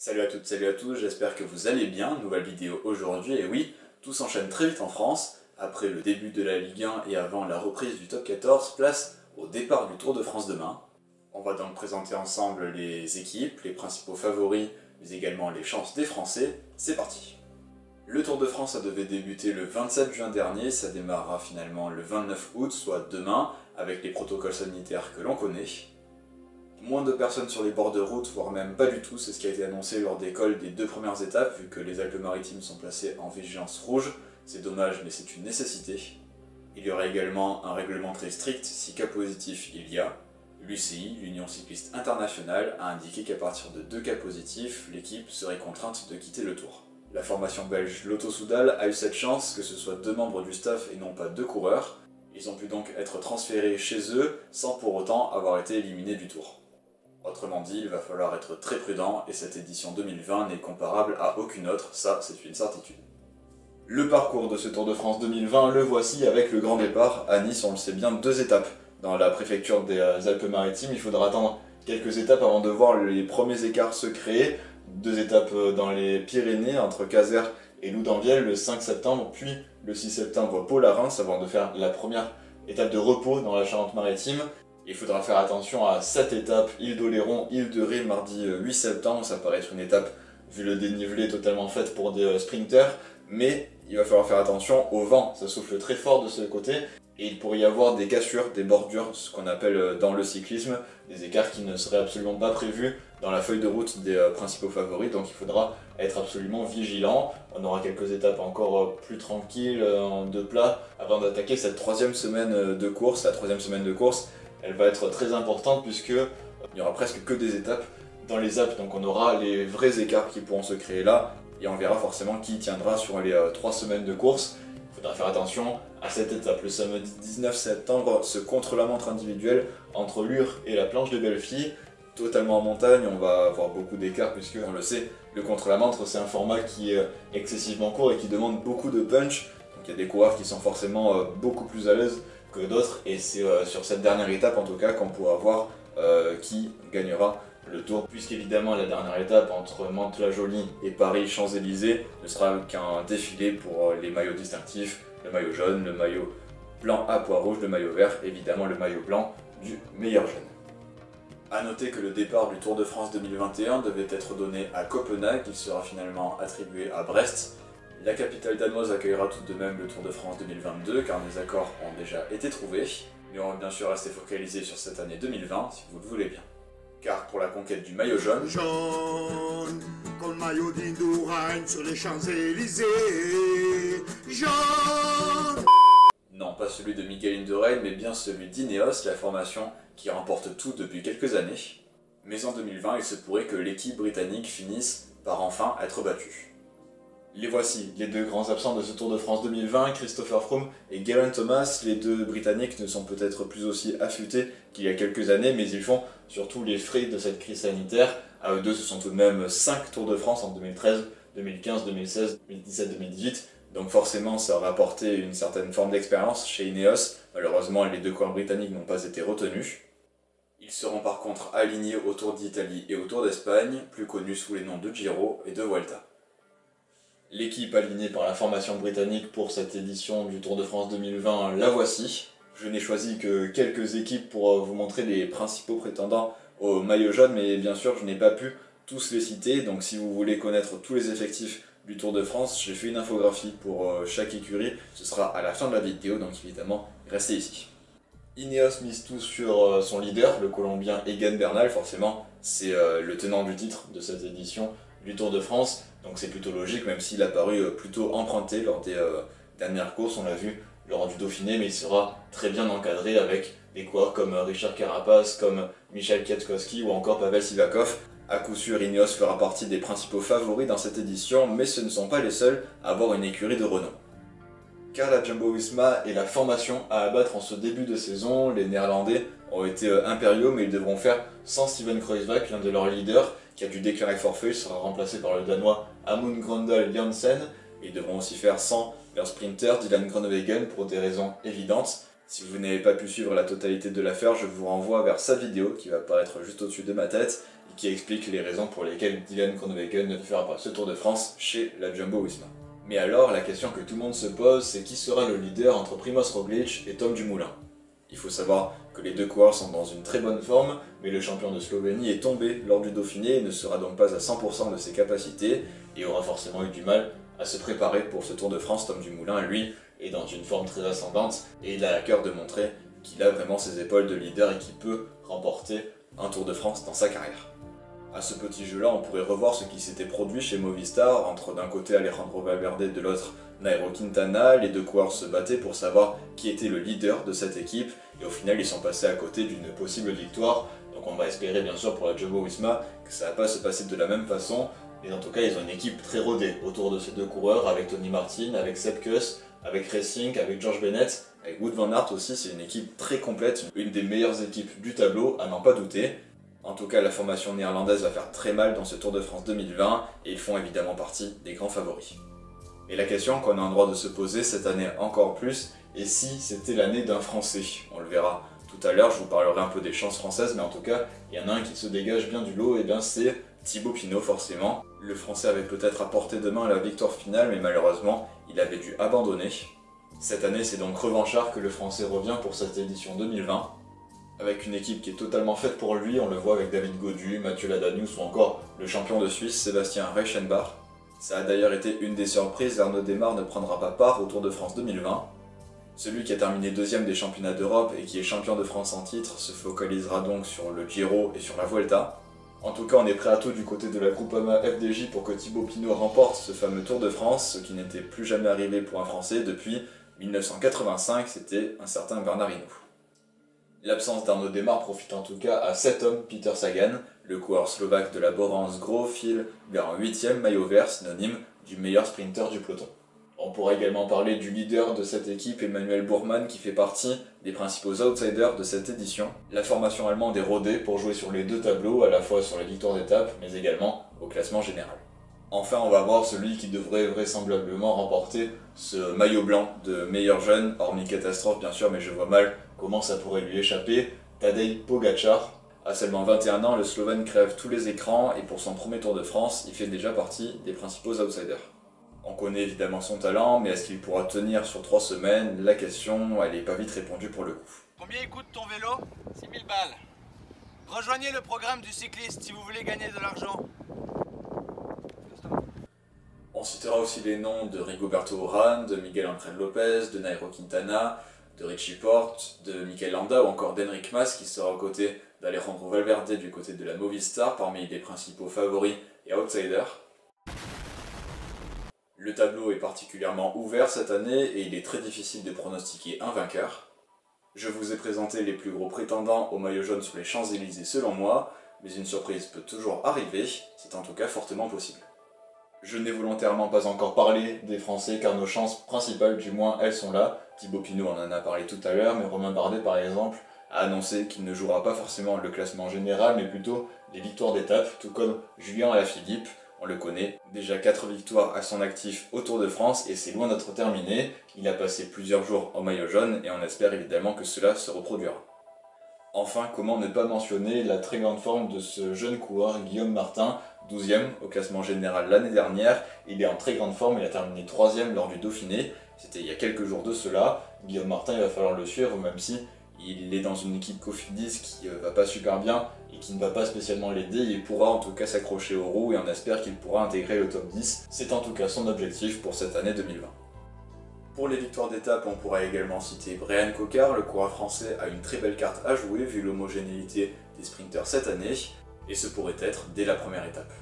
Salut à toutes, salut à tous, j'espère que vous allez bien. Nouvelle vidéo aujourd'hui, et oui, tout s'enchaîne très vite en France. Après le début de la Ligue 1 et avant la reprise du top 14, place au départ du Tour de France demain. On va donc présenter ensemble les équipes, les principaux favoris, mais également les chances des Français. C'est parti! Le Tour de France devait débuter le 27 juin dernier, ça démarrera finalement le 29 août, soit demain, avec les protocoles sanitaires que l'on connaît. Moins de personnes sur les bords de route, voire même pas du tout, c'est ce qui a été annoncé lors des cols des deux premières étapes, vu que les Alpes-Maritimes sont placées en vigilance rouge. C'est dommage, mais c'est une nécessité. Il y aura également un règlement très strict si cas positif il y a. L'UCI, l'Union Cycliste Internationale, a indiqué qu'à partir de 2 cas positifs, l'équipe serait contrainte de quitter le Tour. La formation belge Lotto Soudal a eu cette chance que ce soit 2 membres du staff et non pas 2 coureurs. Ils ont pu donc être transférés chez eux sans pour autant avoir été éliminés du Tour. Autrement dit, il va falloir être très prudent et cette édition 2020 n'est comparable à aucune autre, ça c'est une certitude. Le parcours de ce Tour de France 2020, le voici avec le grand départ à Nice, on le sait bien, 2 étapes. Dans la préfecture des Alpes-Maritimes, il faudra attendre quelques étapes avant de voir les premiers écarts se créer. 2 étapes dans les Pyrénées, entre Casères et Loudanvielle, le 5 septembre, puis le 6 septembre Pau-la-Reims, avant de faire la première étape de repos dans la Charente-Maritime. Il faudra faire attention à 7 étapes, île d'Oléron, île de Ré, mardi 8 septembre, ça paraît être une étape, vu le dénivelé, totalement faite pour des sprinters, mais il va falloir faire attention au vent, ça souffle très fort de ce côté, et il pourrait y avoir des cassures, des bordures, ce qu'on appelle dans le cyclisme, des écarts qui ne seraient absolument pas prévus dans la feuille de route des principaux favoris, donc il faudra être absolument vigilant. On aura quelques étapes encore plus tranquilles, de plat, avant d'attaquer cette 3e semaine de course. La 3e semaine de course, elle va être très importante puisque il n'y aura presque que des étapes dans les Alpes, donc on aura les vrais écarts qui pourront se créer là, et on verra forcément qui tiendra sur les 3 semaines de course. Il faudra faire attention à cette étape, le samedi 19 septembre, ce contre-la-montre individuel entre Lure et la planche de Belleville, totalement en montagne, on va avoir beaucoup d'écarts puisque, on le sait, le contre-la-montre c'est un format qui est excessivement court et qui demande beaucoup de punch, donc il y a des coureurs qui sont forcément beaucoup plus à l'aise que d'autres, et c'est sur cette dernière étape en tout cas qu'on pourra voir qui gagnera le Tour, puisqu'évidemment la dernière étape entre Mantes-la-Jolie et Paris-Champs-Élysées ne sera qu'un défilé pour les maillots distinctifs, le maillot jaune, le maillot blanc à pois rouge, le maillot vert, évidemment le maillot blanc du meilleur jeune. A noter que le départ du Tour de France 2021 devait être donné à Copenhague, il sera finalement attribué à Brest. La capitale danoise accueillera tout de même le Tour de France 2022 car des accords ont déjà été trouvés, mais on va bien sûr rester focalisé sur cette année 2020 si vous le voulez bien. Car pour la conquête du maillot jaune, jaune, col maillot d'Indurain sur les Champs-Élysées, jaune. Non, pas celui de Miguel Indurain, mais bien celui d'Ineos, la formation qui remporte tout depuis quelques années. Mais en 2020, il se pourrait que l'équipe britannique finisse par enfin être battue. Les voici, les 2 grands absents de ce Tour de France 2020, Christopher Froome et Geraint Thomas. Les 2 Britanniques ne sont peut-être plus aussi affûtés qu'il y a quelques années, mais ils font surtout les frais de cette crise sanitaire. À eux 2, ce sont tout de même 5 Tours de France en 2013, 2015, 2016, 2017, 2018. Donc forcément, ça aura apporté une certaine forme d'expérience chez Ineos. Malheureusement, les 2 coureurs britanniques n'ont pas été retenus. Ils seront par contre alignés au Tour d'Italie et au Tour d'Espagne, plus connus sous les noms de Giro et de Vuelta. L'équipe alignée par la formation britannique pour cette édition du Tour de France 2020, la voici. Je n'ai choisi que quelques équipes pour vous montrer les principaux prétendants au maillot jaune, mais bien sûr je n'ai pas pu tous les citer, donc si vous voulez connaître tous les effectifs du Tour de France, j'ai fait une infographie pour chaque écurie, ce sera à la fin de la vidéo, donc évidemment restez ici. Ineos mise tout sur son leader, le Colombien Egan Bernal, forcément c'est le tenant du titre de cette édition du Tour de France, donc c'est plutôt logique, même s'il a paru plutôt emprunté lors des dernières courses, on l'a vu lors du Dauphiné, mais il sera très bien encadré avec des coureurs comme Richard Carapaz, comme Michał Kwiatkowski ou encore Pavel Sivakov. A coup sûr, Ineos fera partie des principaux favoris dans cette édition, mais ce ne sont pas les seuls à avoir une écurie de renom. Car la Jumbo-Visma est la formation à abattre en ce début de saison. Les Néerlandais ont été impériaux, mais ils devront faire sans Steven Kruijswijk, l'un de leurs leaders, qui a dû déclarer forfait. Il sera remplacé par le Danois Amund Grøndal Jansen. Ils devront aussi faire sans leur sprinter Dylan Groenewegen pour des raisons évidentes. Si vous n'avez pas pu suivre la totalité de l'affaire, je vous renvoie vers sa vidéo qui va apparaître juste au-dessus de ma tête et qui explique les raisons pour lesquelles Dylan Groenewegen ne fera pas ce Tour de France chez la Jumbo-Visma. Mais alors, la question que tout le monde se pose, c'est qui sera le leader entre Primož Roglič et Tom Dumoulin? Il faut savoir que les deux coureurs sont dans une très bonne forme, mais le champion de Slovénie est tombé lors du Dauphiné et ne sera donc pas à 100% de ses capacités et aura forcément eu du mal à se préparer pour ce Tour de France. Tom Dumoulin, lui, est dans une forme très ascendante et il a à cœur de montrer qu'il a vraiment ses épaules de leader et qu'il peut remporter un Tour de France dans sa carrière. À ce petit jeu-là, on pourrait revoir ce qui s'était produit chez Movistar entre d'un côté Alejandro Valverde et de l'autre Nairo Quintana. Les deux coureurs se battaient pour savoir qui était le leader de cette équipe et au final ils sont passés à côté d'une possible victoire. Donc on va espérer bien sûr pour la Jumbo-Visma que ça va pas se passer de la même façon. Mais en tout cas ils ont une équipe très rodée autour de ces deux coureurs avec Tony Martin, avec Sepp Kuss, avec Racing, avec George Bennett, avec Wout van Aert aussi. C'est une équipe très complète, une des meilleures équipes du tableau à n'en pas douter. En tout cas, la formation néerlandaise va faire très mal dans ce Tour de France 2020 et ils font évidemment partie des grands favoris. Et la question qu'on a en droit de se poser cette année encore plus, est si c'était l'année d'un Français? On le verra tout à l'heure, je vous parlerai un peu des chances françaises, mais en tout cas, il y en a un qui se dégage bien du lot, et bien c'est Thibaut Pinot forcément. Le Français avait peut-être apporté de main la victoire finale, mais malheureusement, il avait dû abandonner. Cette année, c'est donc revanchard que le Français revient pour cette édition 2020. Avec une équipe qui est totalement faite pour lui, on le voit avec David Gaudu, Mathieu Ladanius ou encore le champion de Suisse Sébastien Reichenbach. Ça a d'ailleurs été une des surprises, Arnaud Démare ne prendra pas part au Tour de France 2020. Celui qui a terminé deuxième des championnats d'Europe et qui est champion de France en titre se focalisera donc sur le Giro et sur la Vuelta. En tout cas, on est prêt à tout du côté de la Groupama FDJ pour que Thibaut Pinot remporte ce fameux Tour de France, ce qui n'était plus jamais arrivé pour un Français depuis 1985, c'était un certain Bernard Hinault. L'absence d'Arnaud Démare profite en tout cas à cet homme, Peter Sagan. Le coureur slovaque de la Bora Hansgrohe file vers un 8e maillot vert, synonyme du meilleur sprinter du peloton. On pourra également parler du leader de cette équipe, Emmanuel Buurman, qui fait partie des principaux outsiders de cette édition. La formation allemande est rodée pour jouer sur les deux tableaux, à la fois sur la victoire d'étape, mais également au classement général. Enfin, on va voir celui qui devrait vraisemblablement remporter ce maillot blanc de meilleur jeune, hormis catastrophe bien sûr, mais je vois mal comment ça pourrait lui échapper, Tadej Pogačar. À seulement 21 ans, le Slovène crève tous les écrans et pour son premier Tour de France, il fait déjà partie des principaux outsiders. On connaît évidemment son talent, mais est-ce qu'il pourra tenir sur 3 semaines? La question, elle n'est pas vite répondue pour le coup. Combien coûte ton vélo? 6 000 balles. Rejoignez le programme du cycliste si vous voulez gagner de l'argent. On citera aussi les noms de Rigoberto Urán, de Miguel Ángel López, de Nairo Quintana, de Richie Porte, de Mikel Landa ou encore d'Enric Mas qui sera aux côtés d'Alejandro Valverde du côté de la Movistar parmi les principaux favoris et outsiders. Le tableau est particulièrement ouvert cette année et il est très difficile de pronostiquer un vainqueur. Je vous ai présenté les plus gros prétendants au maillot jaune sur les Champs-Élysées selon moi, mais une surprise peut toujours arriver, c'est en tout cas fortement possible. Je n'ai volontairement pas encore parlé des Français car nos chances principales du moins elles sont là. Thibaut Pinot on en a parlé tout à l'heure, mais Romain Bardet par exemple a annoncé qu'il ne jouera pas forcément le classement général mais plutôt les victoires d'étape, tout comme Julien Alaphilippe. On le connaît, déjà 4 victoires à son actif au Tour de France et c'est loin d'être terminé. Il a passé plusieurs jours en maillot jaune et on espère évidemment que cela se reproduira. Enfin, comment ne pas mentionner la très grande forme de ce jeune coureur Guillaume Martin, 12e au classement général l'année dernière. Il est en très grande forme, il a terminé 3e lors du Dauphiné, c'était il y a quelques jours de cela. Guillaume Martin, il va falloir le suivre même si il est dans une équipe Cofidis qui va pas super bien et qui ne va pas spécialement l'aider. Il pourra en tout cas s'accrocher aux roues et on espère qu'il pourra intégrer le top 10. C'est en tout cas son objectif pour cette année 2020. Pour les victoires d'étape, on pourra également citer Bryan Coquard, le coureur français a une très belle carte à jouer vu l'homogénéité des sprinters cette année, et ce pourrait être dès la première étape.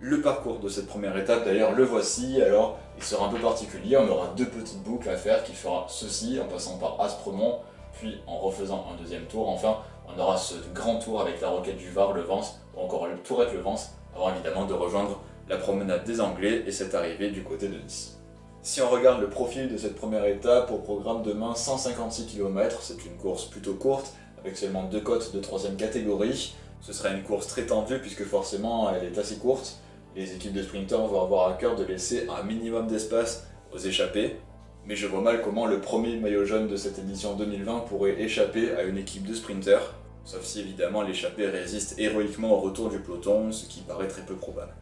Le parcours de cette première étape d'ailleurs le voici, alors il sera un peu particulier, on aura 2 petites boucles à faire qui fera ceci en passant par Aspremont, puis en refaisant un deuxième tour, enfin on aura ce grand tour avec la Roquette du Var, le Vence ou encore le Tourette le Vence, avant évidemment de rejoindre la promenade des Anglais et cette arrivée du côté de Nice. Si on regarde le profil de cette première étape, au programme demain 156 km, c'est une course plutôt courte, avec seulement 2 côtes de 3ème catégorie. Ce sera une course très tendue puisque forcément elle est assez courte. Les équipes de sprinters vont avoir à cœur de laisser un minimum d'espace aux échappées. Mais je vois mal comment le premier maillot jaune de cette édition 2020 pourrait échapper à une équipe de sprinters, sauf si évidemment l'échappée résiste héroïquement au retour du peloton, ce qui paraît très peu probable.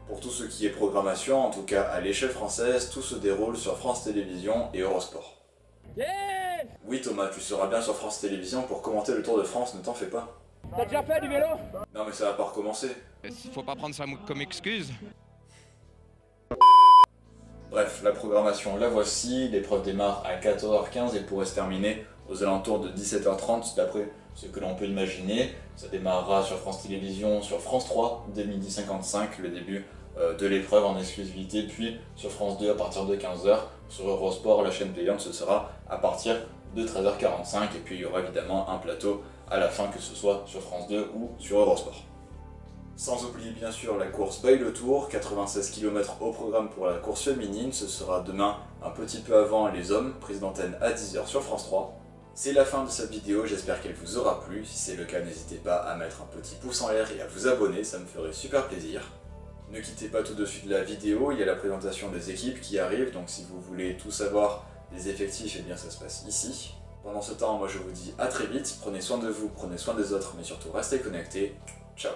Pour tout ce qui est programmation, en tout cas à l'échelle française, tout se déroule sur France Télévisions et Eurosport. Yeah! Oui Thomas, tu seras bien sur France Télévisions pour commenter le Tour de France, ne t'en fais pas. T'as déjà fait du vélo? Non mais ça va pas recommencer. Faut pas prendre ça comme excuse. Bref, la programmation la voici, l'épreuve démarre à 14h15 et pourrait se terminer aux alentours de 17h30 d'après ce que l'on peut imaginer. Ça démarrera sur France Télévisions, sur France 3 dès 12h55, le début de l'épreuve en exclusivité, puis sur France 2 à partir de 15h, sur Eurosport, la chaîne payante, ce sera à partir de 13h45 et puis il y aura évidemment un plateau à la fin, que ce soit sur France 2 ou sur Eurosport. Sans oublier bien sûr la course Bay le Tour, 96 km au programme pour la course féminine, ce sera demain un petit peu avant les hommes, prise d'antenne à 10h sur France 3. C'est la fin de cette vidéo, j'espère qu'elle vous aura plu, si c'est le cas n'hésitez pas à mettre un petit pouce en l'air et à vous abonner, ça me ferait super plaisir. Ne quittez pas tout de suite la vidéo, il y a la présentation des équipes qui arrive, donc si vous voulez tout savoir des effectifs, eh bien ça se passe ici. Pendant ce temps, moi je vous dis à très vite, prenez soin de vous, prenez soin des autres, mais surtout restez connectés, ciao.